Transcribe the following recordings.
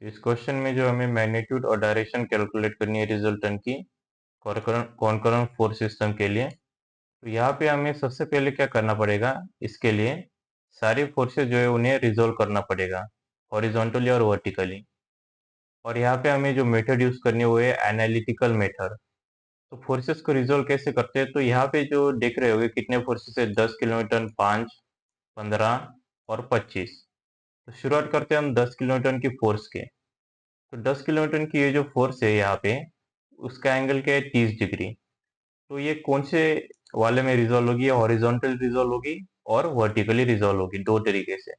तो इस क्वेश्चन में जो हमें मैग्नीट्यूड और डायरेक्शन कैलकुलेट करनी है रिजल्टेंट की कॉनकरेंट फोर्स सिस्टम के लिए, तो यहाँ पे हमें सबसे पहले क्या करना पड़ेगा, इसके लिए सारी फोर्सेस जो है उन्हें रिजोल्व करना पड़ेगा हॉरिजॉन्टली और वर्टिकली। और यहाँ पे हमें जो मेथड यूज करनी है वो है एनालिटिकल मेथड। तो फोर्सेस को रिजोल्व कैसे करते हैं, तो यहाँ पे जो देख रहे होगे कितने फोर्सेस है, 10 किलोमीटर, 5, 15 और 25। तो शुरुआत करते हैं हम 10 किलोमीटर की फोर्स के। तो 10 किलोमीटर की ये जो फोर्स है यहाँ पे, उसका एंगल क्या है, 30 डिग्री। तो ये कौन से वाले में रिजॉल्व होगी, हॉरिजॉन्टल रिजॉल्व होगी और वर्टिकली रिजॉल्व होगी, दो तरीके से।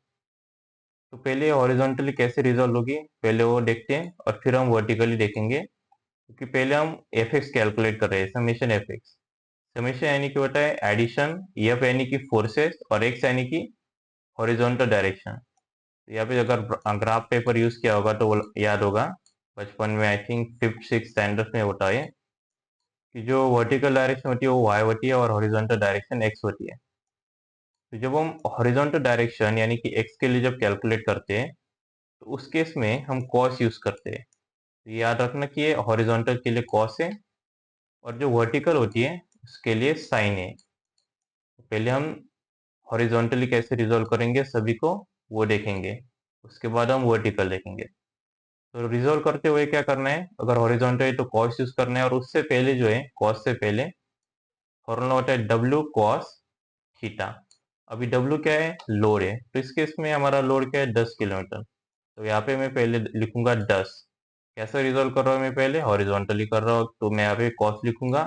तो पहले हॉरिजॉन्टली कैसे रिजॉल्व होगी पहले वो देखते हैं, और फिर हम वर्टिकली देखेंगे। क्योंकि पहले हम एफ एक्स कैलकुलेट कर रहे हैं, समेशन एफ एक्स। समेशन यानी कि होता है एडिशन, एफ यानी कि फोर्सेस और एक्स यानी कि हॉरिजॉन्टल डायरेक्शन। यहाँ पे अगर ग्राफ पेपर यूज किया होगा तो वो याद होगा, बचपन में I think fifth six standard में होता है कि जो वर्टिकल डायरेक्शन होती है वो वाई होती है और हॉरिजॉन्टल डायरेक्शन एक्स होती है। तो जब हम हॉरिजॉन्टल डायरेक्शन यानी कि एक्स के लिए जब कैलकुलेट करते हैं, तो उस केस में हम कॉस यूज करते हैं। तो याद रखना कि ये हॉरिजॉन्टल के लिए कॉस है और जो वर्टिकल होती है उसके लिए साइन है। तो पहले हम हॉरिजॉन्टली कैसे रिजॉल्व करेंगे सभी को वो देखेंगे, उसके बाद हम वर्टिकल देखेंगे। तो रिजॉल्व करते हुए क्या करना है, अगर हॉरिजॉन्टल है तो कॉस यूज करना है, और उससे पहले जो है कॉस से पहले फॉर्मूला होता है डब्ल्यू कॉस थीटा। अभी डब्ल्यू क्या है, लोड है, तो इस केस में हमारा लोड क्या है, 10 किलोमीटर। तो यहाँ पे मैं पहले लिखूंगा 10। कैसे रिजॉल्व कर रहा हूँ मैं, पहले हॉरिजॉन्टली कर रहा हूँ, तो मैं यहाँ पे कॉस लिखूंगा।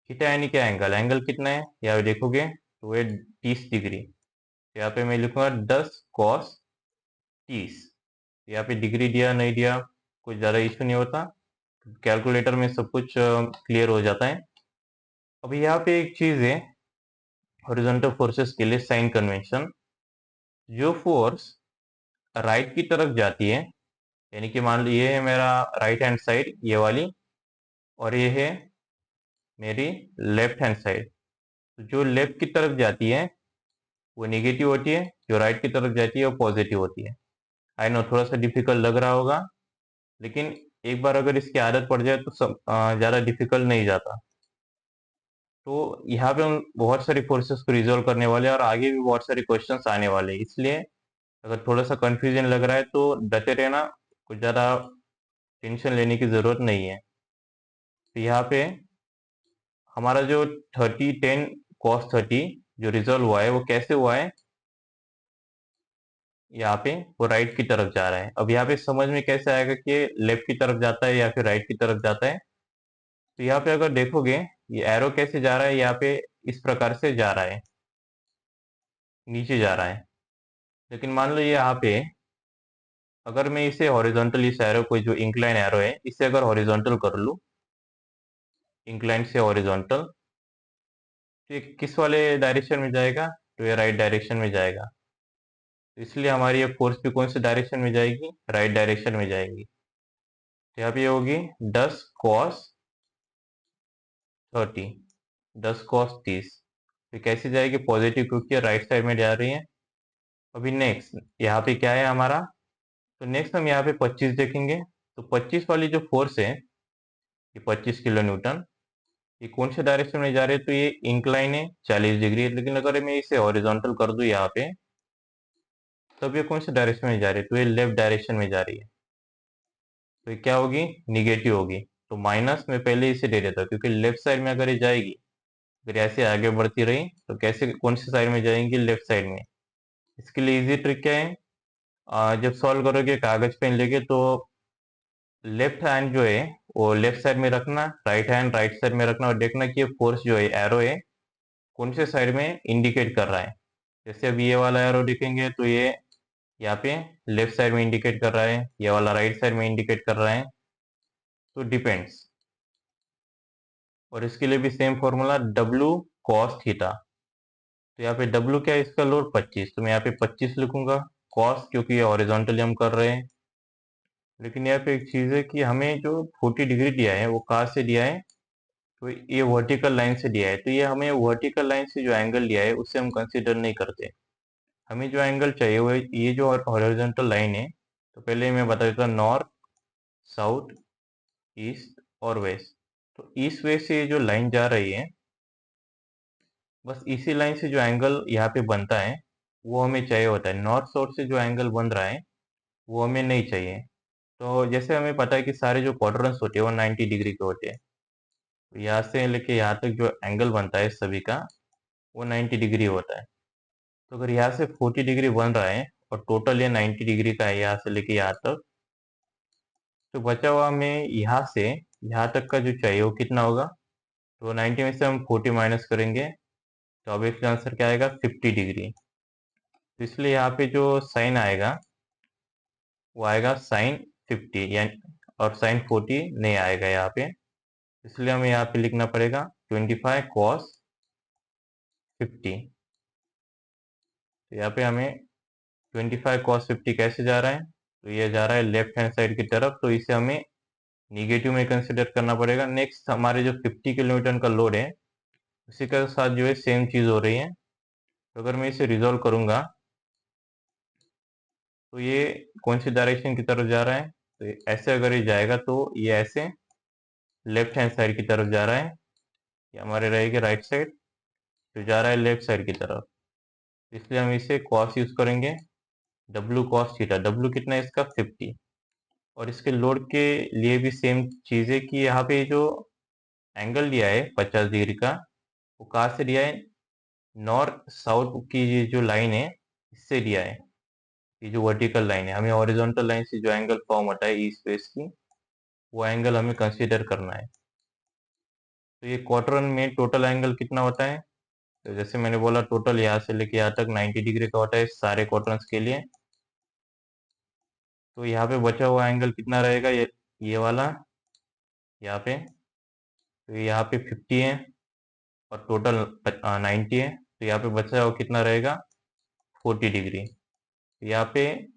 थीटा यानी क्या, एंगल। एंगल कितना है यहाँ पे देखोगे तो ये 30 डिग्री। तो यहाँ पे मैं लिखूंगा 10 कॉस 30। यहाँ पे डिग्री दिया नहीं दिया कुछ ज़्यादा इशू नहीं होता, कैलकुलेटर में सब कुछ क्लियर हो जाता है। अभी यहाँ पे एक चीज़ है हॉरिजॉन्टल फोर्सेस के लिए साइन कन्वेंशन। जो फोर्स राइट की तरफ जाती है, यानी कि मान लो ये है मेरा राइट हैंड साइड ये वाली, और ये है मेरी लेफ्ट हैंड साइड। तो जो लेफ्ट की तरफ जाती है वो नेगेटिव होती है, जो राइट की तरफ जाती है वो पॉजिटिव होती है। आई नो थोड़ा सा डिफिकल्ट लग रहा होगा, लेकिन एक बार अगर इसकी आदत पड़ जाए तो सब ज़्यादा डिफिकल्ट नहीं जाता। तो यहाँ पे हम बहुत सारी फोर्सेस को रिजोल्व करने वाले हैं और आगे भी बहुत सारे क्वेश्चंस आने वाले हैं, इसलिए अगर थोड़ा सा कंफ्यूजन लग रहा है तो डटे रहना, कुछ ज़्यादा टेंशन लेने की ज़रूरत नहीं है। तो यहाँ पे हमारा जो 30 10 कॉस 30 जो रिजल्ट हुआ है वो कैसे हुआ है, यहाँ पे वो राइट की तरफ जा रहा है। अब यहाँ पे समझ में कैसे आएगा कि लेफ्ट की तरफ जाता है या फिर राइट की तरफ जाता है। तो यहाँ पे अगर देखोगे ये एरो कैसे जा रहा है, यहाँ पे इस प्रकार से जा रहा है, नीचे जा रहा है। लेकिन मान लो ये यहाँ पे अगर मैं इसे हॉरिजॉन्टल, इस एरो को जो इंक्लाइन एरो है इसे अगर हॉरिजॉन्टल कर लूँ, इंक्लाइन से हॉरिजॉन्टल, तो ये किस वाले डायरेक्शन में जाएगा, तो ये राइट डायरेक्शन में जाएगा। तो इसलिए हमारी ये फोर्स भी कौन सी डायरेक्शन में जाएगी, राइट डायरेक्शन में जाएगी। तो यहाँ पे ये होगी 10 कॉस 30, 10 कॉस 30। तो कैसे जाएगी, पॉजिटिव, क्योंकि राइट साइड में जा रही है। अभी नेक्स्ट यहाँ पे क्या है हमारा, तो नेक्स्ट हम यहाँ पे 25 देखेंगे। तो 25 वाली जो फोर्स है, ये 25 किलो न्यूटन, ये कौन से डायरेक्शन में जा रहे हैं, तो ये इंक्लाइन है 40 डिग्री। लेकिन अगर मैं इसे हॉरिजॉन्टल कर दूं यहाँ पे, तब ये कौन से डायरेक्शन में जा रही है, तो ये लेफ्ट डायरेक्शन में जा रही है। तो ये क्या होगी, निगेटिव होगी। तो माइनस में पहले इसे दे देता हूं, क्योंकि लेफ्ट साइड में अगर ये जाएगी, अगर ऐसे आगे बढ़ती रही तो कैसे, कौन सी साइड में जाएंगी, लेफ्ट साइड में। इसके लिए इजी ट्रिक क्या है, जब सॉल्व करोगे कागज पेन लेके, तो लेफ्ट हैंड जो है वो लेफ्ट साइड में रखना, राइट हैंड राइट साइड में रखना, और देखना कि ये फोर्स जो है, एरो है, कौन से साइड में इंडिकेट कर रहा है। जैसे अब ये वाला एरो देखेंगे तो ये यहाँ पे लेफ्ट साइड में इंडिकेट कर रहा है, ये वाला राइट साइड में इंडिकेट कर रहा है। तो डिपेंड्स। और इसके लिए भी same formula W cos theta. तो यहाँ पे डब्ल्यू क्या है, इसका लोड 25, तो मैं यहाँ पे 25 लिखूंगा। कॉस क्योंकि ये हॉरिजॉन्टली हम कर रहे हैं। लेकिन यहाँ पे एक चीज़ है कि हमें जो 40 डिग्री दिया है वो कहाँ से दिया है, तो ये वर्टिकल लाइन से दिया है। तो ये हमें वर्टिकल लाइन से जो एंगल दिया है उससे हम कंसिडर नहीं करते। हमें जो एंगल चाहिए वो ये जो हॉरिजॉन्टल लाइन है, तो पहले मैं बता देता हूँ नॉर्थ, साउथ, ईस्ट और वेस्ट। तो ईस्ट वेस्ट से जो लाइन जा रही है, बस इसी लाइन से जो एंगल यहाँ पे बनता है वो हमें चाहिए होता है। नॉर्थ साउथ से जो एंगल बन रहा है वो हमें नहीं चाहिए। तो जैसे हमें पता है कि सारे जो क्वाड्रेंट्स होते हैं वो 90 डिग्री के होते हैं। तो यहाँ से लेके यहाँ तक जो एंगल बनता है सभी का वो 90 डिग्री होता है। तो अगर यहाँ से 40 डिग्री बन रहा है और टोटल ये 90 डिग्री का है यहाँ से लेके यहाँ तक, तो बचा हुआ हमें यहाँ से यहाँ तक का जो चाहिए वो कितना होगा? तो 90 में से हम 40 माइनस करेंगे तो अब इसका आंसर क्या आएगा? 50 डिग्री। तो इसलिए यहाँ पे जो साइन आएगा वो आएगा साइन 50, यानी और साइन 40 नहीं आएगा यहाँ पे। इसलिए हमें यहाँ पे लिखना पड़ेगा 25 कॉस 50। तो यहाँ पे हमें 25 कॉस 50 कैसे जा रहा है? तो ये जा रहा है लेफ्ट हैंड साइड की तरफ, तो इसे हमें निगेटिव में कंसिडर करना पड़ेगा। नेक्स्ट हमारे जो 50 किलोमीटर का लोड है उसी के साथ जो है सेम चीज़ हो रही है। तो अगर मैं इसे रिजॉल्व करूंगा तो ये कौन सी डायरेक्शन की तरफ जा रहा है? तो ऐसे अगर ये जाएगा तो ये ऐसे लेफ्ट हैंड साइड की तरफ जा रहा है। ये हमारे रहेगी राइट साइड, तो जा रहा है लेफ्ट साइड की तरफ। इसलिए हम इसे कॉस यूज करेंगे, डब्लू कॉस थीटा। डब्लू कितना है इसका? 50। और इसके लोड के लिए भी सेम चीज़ है कि यहाँ पे जो एंगल दिया है 50 डिग्री का, वो कहाँ से दिया है? नॉर्थ साउथ की ये जो लाइन है इससे दिया है। ये जो वर्टिकल लाइन है, हमें हॉरिजॉन्टल लाइन से जो एंगल फॉर्म होता है ईस्ट वेस्ट की, वो एंगल हमें कंसीडर करना है। तो ये क्वार्टर में टोटल एंगल कितना होता है? तो जैसे मैंने बोला टोटल यहाँ से लेके यहाँ तक 90 डिग्री का होता है सारे क्वार्टर्स के लिए। तो यहाँ पे बचा हुआ एंगल कितना रहेगा? ये वाला यहाँ पे। तो यहाँ पे 50 है और टोटल 90 है, तो यहाँ पे बचा हुआ कितना रहेगा? 40 डिग्री। तो यहाँ पे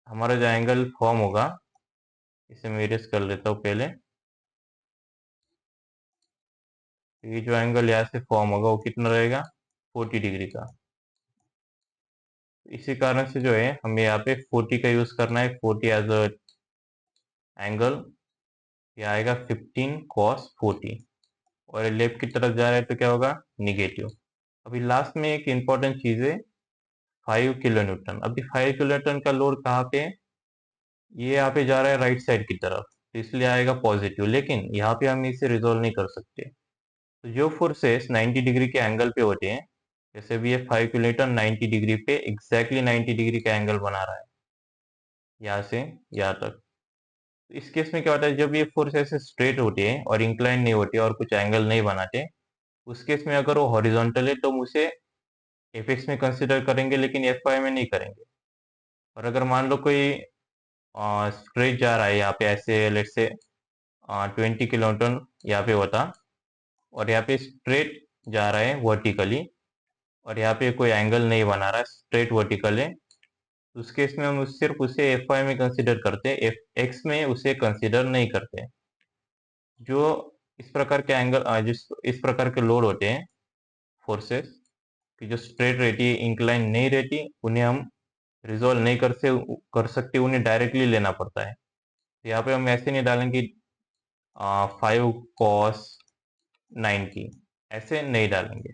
हमारा जो एंगल फॉर्म होगा, इसे मैं इरेज कर लेता हूँ पहले। तो ये जो एंगल यहाँ से फॉर्म होगा वो कितना रहेगा? 40 डिग्री का। इसी कारण से जो है हमें यहाँ पे 40 का यूज करना है, 40 एज अ एंगल। ये आएगा 15 cos 40 और लेफ्ट की तरफ जा रहा है तो क्या होगा? निगेटिव। अभी लास्ट में एक इम्पॉर्टेंट चीज है, 5 किलो न्यूटन। अभी 5 किलो न्यूटन का लोड कहाँ पे है? ये यहाँ पे जा रहा है राइट साइड की तरफ, तो इसलिए आएगा पॉजिटिव। लेकिन यहाँ पे हम इसे रिजोल्व नहीं कर सकते। तो जो फोर्सेस 90 डिग्री के एंगल पे होते हैं, जैसे भी ये 5 किलो न्यूटन 90 डिग्री पे एग्जैक्टली 90 डिग्री का एंगल बना रहा है यहाँ से यहाँ तक। तो इस केस में क्या होता है, जब ये फोर्स ऐसे स्ट्रेट होते हैं और इंक्लाइन नहीं होते और कुछ एंगल नहीं बनाते, उस केस में अगर वो हॉरिजॉन्टल है तो हम उसे एपेक्स में कंसिडर करेंगे लेकिन एफ वाई में नहीं करेंगे। और अगर मान लो कोई स्ट्रेट जा रहा है यहाँ पे ऐसे लेट से 20 किलोमीटर यहाँ पे होता, और यहाँ पे स्ट्रेट जा रहा है वर्टिकली और यहाँ पे कोई एंगल नहीं बना रहा है, स्ट्रेट वर्टिकल है, तो उस केस में हम सिर्फ उसे एफ वाई में कंसिडर करते हैं, एफ एक्स में उसे कंसिडर नहीं करते। जो इस प्रकार के एंगल जिस इस प्रकार के लोड होते हैं फोर्सेस की जो स्ट्रेट रहती है इंक्लाइन नहीं रहती, उन्हें हम रिजोल्व नहीं कर सकते, उन्हें डायरेक्टली लेना पड़ता है। तो यहाँ पे हम ऐसे नहीं डालेंगे 5 cos 90, ऐसे नहीं डालेंगे।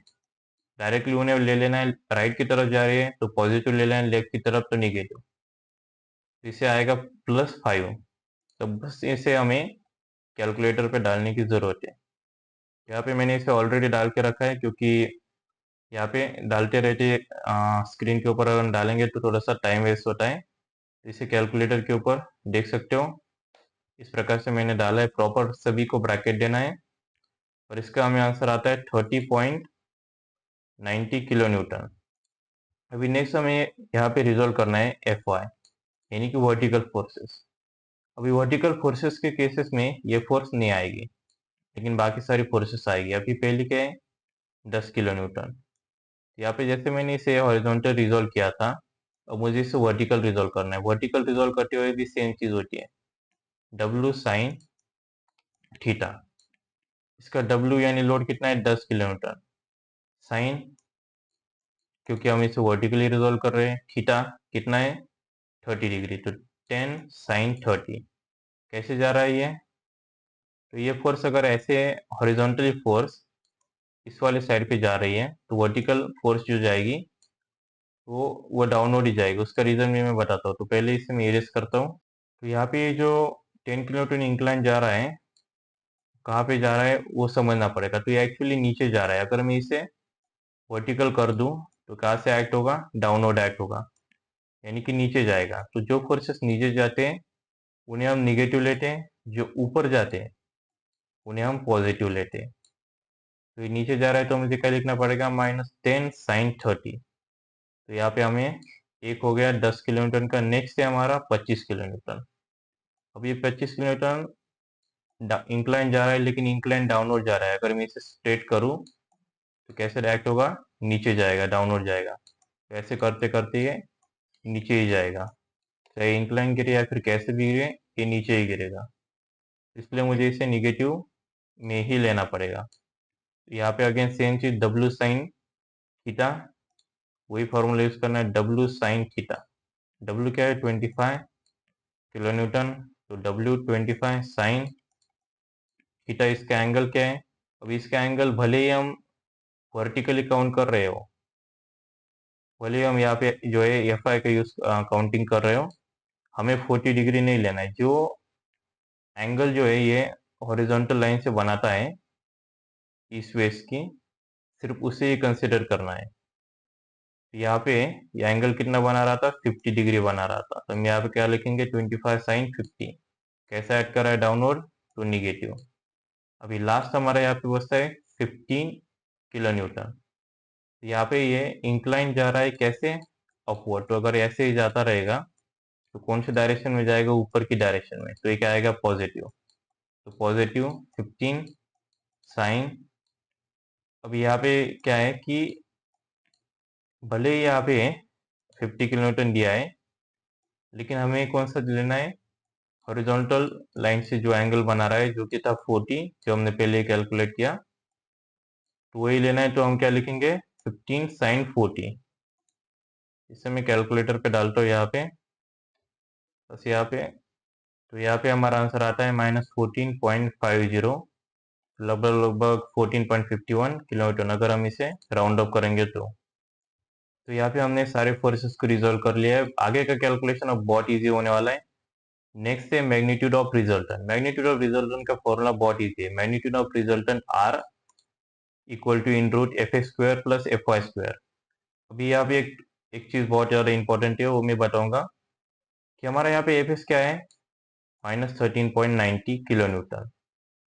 डायरेक्टली उन्हें ले लेना है, राइट की तरफ जा रही है तो पॉजिटिव ले लेना है, लेफ्ट की तरफ तो निगेटिव। इसे आएगा +5। तो बस इसे हमें कैलकुलेटर पे डालने की ज़रूरत है। यहाँ पे मैंने इसे ऑलरेडी डाल के रखा है, क्योंकि यहाँ पे डालते रहते स्क्रीन के ऊपर अगर हम डालेंगे तो थोड़ा सा टाइम वेस्ट होता है। इसे कैलकुलेटर के ऊपर देख सकते हो, इस प्रकार से मैंने डाला है। प्रॉपर सभी को ब्रैकेट देना है और इसका हमें आंसर आता है 30.90 किलो न्यूटन। अभी नेक्स्ट हमें यहाँ पे रिजोल्व करना है एफ वाई, यानी कि वर्टिकल फोर्सेस। अभी वर्टिकल फोर्सेस के केसेस में ये फोर्स नहीं आएगी, लेकिन बाकी सारी फोर्सेस आएगी। अभी पहली क्या है? 10 किलो न्यूटन। यहाँ पे जैसे मैंने इसे हॉरिजॉन्टल रिजोल्व किया था, अब मुझे इसे वर्टिकल रिजोल्व करना है। वर्टिकल रिजोल्व करते हुए भी सेम चीज होती है, डब्ल्यू साइन थीटा। इसका डब्ल्यू यानी लोड कितना है? 10 किलोमीटर। साइन, क्योंकि हम इसे वर्टिकली रिजोल्व कर रहे हैं, थीटा कितना है? 30 डिग्री। तो 10 sin 30। कैसे जा रहा है ये? तो ये फोर्स अगर ऐसे हॉरिजॉन्टली फोर्स इस वाले साइड पे जा रही है तो वर्टिकल फोर्स जो जाएगी वो डाउनवर्ड ही जाएगी। उसका रीजन भी मैं बताता हूँ। तो पहले इसे मैं इरेज करता हूँ। तो यहाँ पे जो 10 किलोन्यूटन इंक्लाइन जा रहा है, कहाँ पे जा रहा है वो समझना पड़ेगा। तो ये एक्चुअली नीचे जा रहा है। अगर मैं इसे वर्टिकल कर दूं तो कहाँ से एक्ट होगा? डाउनवर्ड एक्ट होगा, यानी कि नीचे जाएगा। तो जो फोर्सेस नीचे जाते हैं उन्हें हम निगेटिव लेते हैं, जो ऊपर जाते हैं उन्हें हम पॉजिटिव लेते हैं। तो ये नीचे जा रहा है तो मुझे क्या लिखना पड़ेगा? -10 sin 30। तो यहाँ पे हमें एक हो गया 10 किलोन्यूटन का। नेक्स्ट है हमारा 25 किलोन्यूटन। अब ये 25 किलोन्यूटन इंक्लाइन जा रहा है, लेकिन इंक्लाइन डाउनवर्ड जा रहा है। अगर मैं इसे स्ट्रेट करूँ तो कैसे रिएक्ट होगा? नीचे जाएगा, डाउनवर्ड जाएगा। तो ऐसे करते करते ये नीचे ही जाएगा, चाहे इंक्लाइन गिरे या फिर कैसे भी गिरे, ये नीचे ही गिरेगा। इसलिए मुझे इसे निगेटिव में ही लेना पड़ेगा। यहाँ पे अगेन सेम चीज W साइन थीटा, वही फॉर्मूला यूज करना है। W साइन थीटा, W क्या है? 25 किलो न्यूटन। तो W 25 साइन थीटा, इसका एंगल क्या है? अब इसका एंगल भले ही हम वर्टिकली काउंट कर रहे हो, भले ही हम यहाँ पे जो है FI का यूज काउंटिंग कर रहे हो, हमें 40 डिग्री नहीं लेना है। जो एंगल जो है ये हॉरिजॉन्टल लाइन से बनाता है ईस्ट वेस्ट की, सिर्फ उसे ही कंसिडर करना है। यहाँ पे ये एंगल कितना बना रहा था? 50 डिग्री बना रहा था। तो हम यहाँ पे क्या लिखेंगे? 25 साइन 50। कैसा ऐड कर रहा है? डाउनवर्ड, तो निगेटिव। अभी लास्ट हमारा यहाँ पे बचता है 15 किलो न्यूटन। यहाँ पे ये इंक्लाइन जा रहा है, कैसे? अपवर्ड। तो अगर ऐसे ही जाता रहेगा तो कौन सी डायरेक्शन में जाएगा? ऊपर की डायरेक्शन में। तो ये क्या आएगा? पॉजिटिव। तो पॉजिटिव 15 साइन। अब यहाँ पे क्या है कि भले ही यहाँ पे 50 किलोमीटर दिया है, लेकिन हमें कौन सा लेना है? हॉरिजॉन्टल लाइन से जो एंगल बना रहा है, जो कि था 40, जो हमने पहले कैलकुलेट किया, तो वही लेना है। तो हम क्या लिखेंगे? 15 साइन 40। इसे मैं कैलकुलेटर पे डालता हूँ यहाँ पे, बस यहाँ पे। तो यहाँ पे हमारा आंसर आता है -14.50, लगभग लगभग 14.51 किलोमीटर, अगर हम इसे राउंड अप करेंगे तो यहाँ पे हमने सारे फोर्सेस को रिजोल्व कर लिया है। आगे का कैलकुलेशन अब बहुत इजी होने वाला है। नेक्स्ट है magnitude of resultant. Magnitude of resultant का फॉर्मूला बहुत इजी है। Magnitude of resultant R equal to in root FX² plus FY²। अभी यहाँ पे एक चीज बहुत ज्यादा इंपॉर्टेंट है, वो मैं बताऊंगा कि हमारा यहाँ पे FX क्या है? -13.90 किलो न्यूटन।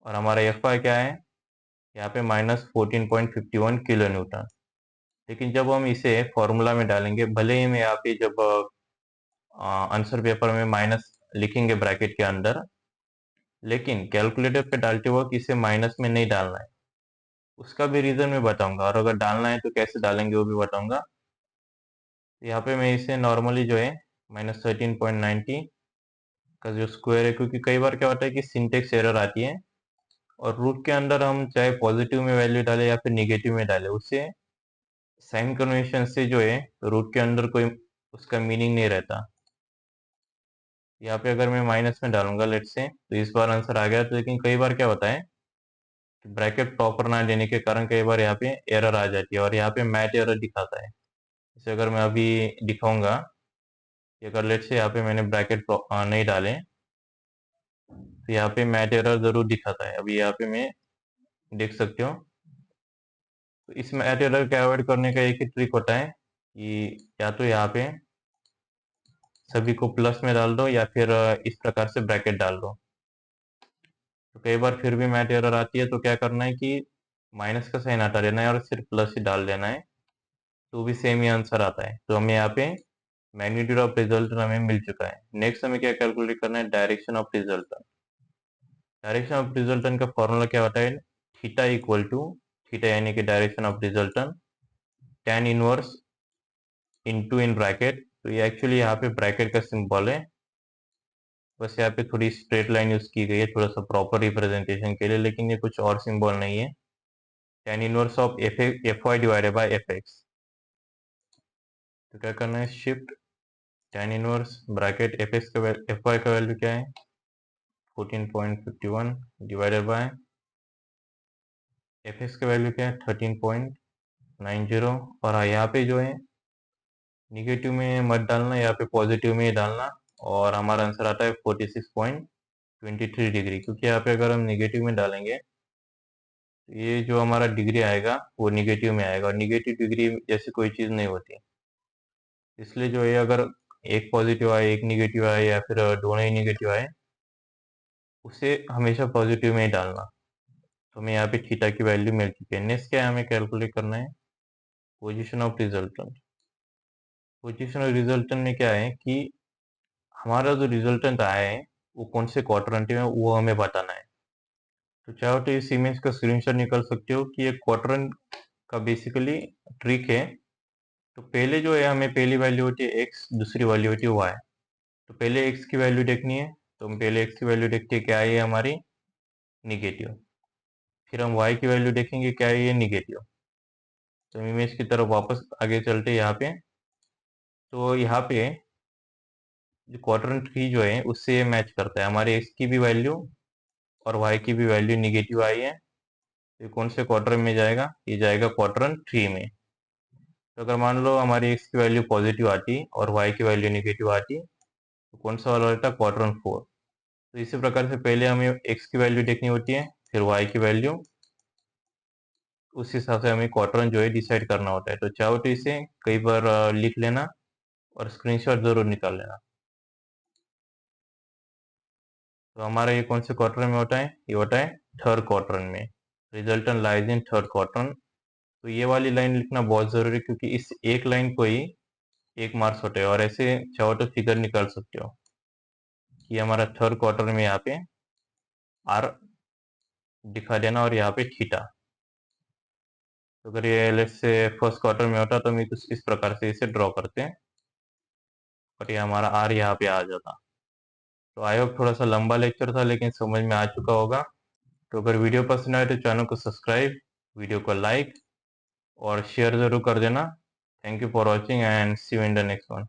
और हमारा FY क्या है? यहाँ पे -14.51 किलो न्यूटन। लेकिन जब हम इसे फॉर्मूला में डालेंगे, भले ही मैं यहाँ पे जब आंसर पेपर में माइनस लिखेंगे ब्रैकेट के अंदर, लेकिन कैलकुलेटर पे डालते वक्त इसे माइनस में नहीं डालना है। उसका भी रीजन मैं बताऊंगा, और अगर डालना है तो कैसे डालेंगे वो भी बताऊंगा। यहाँ पे मैं इसे नॉर्मली जो है -13.90 का जो स्क्वायर है, क्योंकि कई बार क्या होता है कि सिंटेक्स एरर आती है और रूट के अंदर हम चाहे पॉजिटिव में वैल्यू डालें या फिर निगेटिव में डालें, उससे साइन कन्वेंशन से जो है रूट के अंदर कोई उसका मीनिंग नहीं रहता। यहाँ पे अगर मैं माइनस में डालूंगा लेट से, तो इस बार आंसर आ गया। तो लेकिन कई बार क्या होता है कि ब्रैकेट प्रॉपर ना देने के कारण कई बार यहाँ पे एरर आ जाती है, और यहाँ पे मैट एरर दिखाता है। इसे अगर मैं अभी दिखाऊंगा कि अगर लेट से यहाँ पे मैंने ब्रैकेट नहीं डाले, तो यहाँ पे मैट एरर जरूर दिखाता है। अभी यहाँ पे मैं देख सकते हो। तो इस मैट एरर को अवॉइड करने का एक ही ट्रिक होता है कि या तो यहाँ पे सभी को प्लस में डाल दो या फिर इस प्रकार से ब्रैकेट डाल दो। तो कई बार फिर भी मैट एरर आती है, तो क्या करना है कि माइनस का साइन हटा देना है और सिर्फ प्लस ही डाल देना है, तो भी सेम ही आंसर आता है। तो हमें यहाँ पे मैग्नीट्यूड ऑफ रिजल्टेंट हमें मिल चुका है। नेक्स्ट हमें क्या कैलकुलेट करना है? Direction of resultant. Direction of resultant का फॉर्मूला क्या होता है? थीटा इक्वल टू, थीटा यानी कि direction of resultant, tan inverse into in bracket. तो ये एक्चुअली यहाँ पे ब्रैकेट का सिंबल है, बस यहाँ पे थोड़ी स्ट्रेट लाइन यूज की गई है थोड़ा सा प्रॉपर रिप्रेजेंटेशन के लिए, लेकिन ये कुछ और सिंबल नहीं है। tan inverse of FY divided by FX। तो क्या करना है? Shift tan inverse bracket F Y का वैल्यू क्या है 14.51 डिवाइडेड बाय एफ का वैल्यू क्या है 13.90 और यहाँ पे जो है निगेटिव में मत डालना, यहाँ पे पॉजिटिव में ही डालना और हमारा आंसर आता है 46.23 डिग्री। क्योंकि यहाँ पे अगर हम निगेटिव में डालेंगे तो ये जो हमारा डिग्री आएगा वो निगेटिव में आएगा और निगेटिव डिग्री जैसी कोई चीज़ नहीं होती। इसलिए जो है अगर एक पॉजिटिव आए एक निगेटिव आए या फिर दोनों ही निगेटिव आए उसे हमेशा पॉजिटिव में ही डालना। तो हमें यहाँ पे थीटा की वैल्यू मिल चुकी है। नेक्स्ट क्या है हमें कैलकुलेट करना है position of resultant. Position of resultant में क्या है कि हमारा जो रिजल्टेंट आया है वो कौन से क्वाड्रेंट में वो हमें बताना है। तो चाहो तो इस इमेज का स्क्रीनशॉट निकाल सकते हो कि ये क्वाड्रेंट का बेसिकली ट्रिक है। तो पहले जो है हमें पहली वैल्यू होती है x, दूसरी वैल्यू होती है y। तो पहले x की वैल्यू देखनी है तो हम पहले x की वैल्यू देखते हैं क्या है ये हमारी निगेटिव। फिर हम y की वैल्यू देखेंगे क्या है ये निगेटिव। तो हम इमेज की तरफ वापस आगे चलते हैं यहाँ पे। तो यहाँ पे जो क्वाड्रेंट थ्री जो है उससे ये मैच करता है। हमारे x की भी वैल्यू और y की भी वैल्यू निगेटिव आई है। तो कौन से क्वाड्रेंट में जाएगा, ये जाएगा क्वाड्रेंट थ्री में। तो अगर मान लो हमारी x की वैल्यू पॉजिटिव आती और y की वैल्यू निगेटिव आती तो कौन सा वाला रहता क्वाड्रेंट फोर। तो इसी प्रकार से पहले हमें x की वैल्यू देखनी होती है फिर y की वैल्यू, उस हिसाब से हमें क्वाड्रेंट जो है डिसाइड करना होता है। तो चाहो तो इसे कई बार लिख लेना और स्क्रीनशॉट जरूर निकाल लेना। तो हमारा ये कौन से क्वाड्रेंट में होता है, ये होता है थर्ड क्वाड्रेंट में। Resultant lies in third quadrant. तो ये वाली लाइन लिखना बहुत जरूरी है क्योंकि इस एक लाइन को ही एक मार्क्स होते हैं। और ऐसे चाहो तो फिगर निकाल सकते हो कि हमारा थर्ड क्वार्टर में यहाँ पे आर दिखा देना और यहाँ पे थीटा। तो अगर ये लेट्स से फर्स्ट क्वार्टर में होता तो हम कुछ इस प्रकार से इसे ड्रॉ करते हैं और ये हमारा आर यहाँ पे आ जाता। तो आई होप थोड़ा सा लंबा लेक्चर था लेकिन समझ में आ चुका होगा। तो अगर वीडियो पसंद आए तो चैनल को सब्सक्राइब, वीडियो को लाइक और शेयर जरूर कर देना। Thank you for watching and see you in the next one.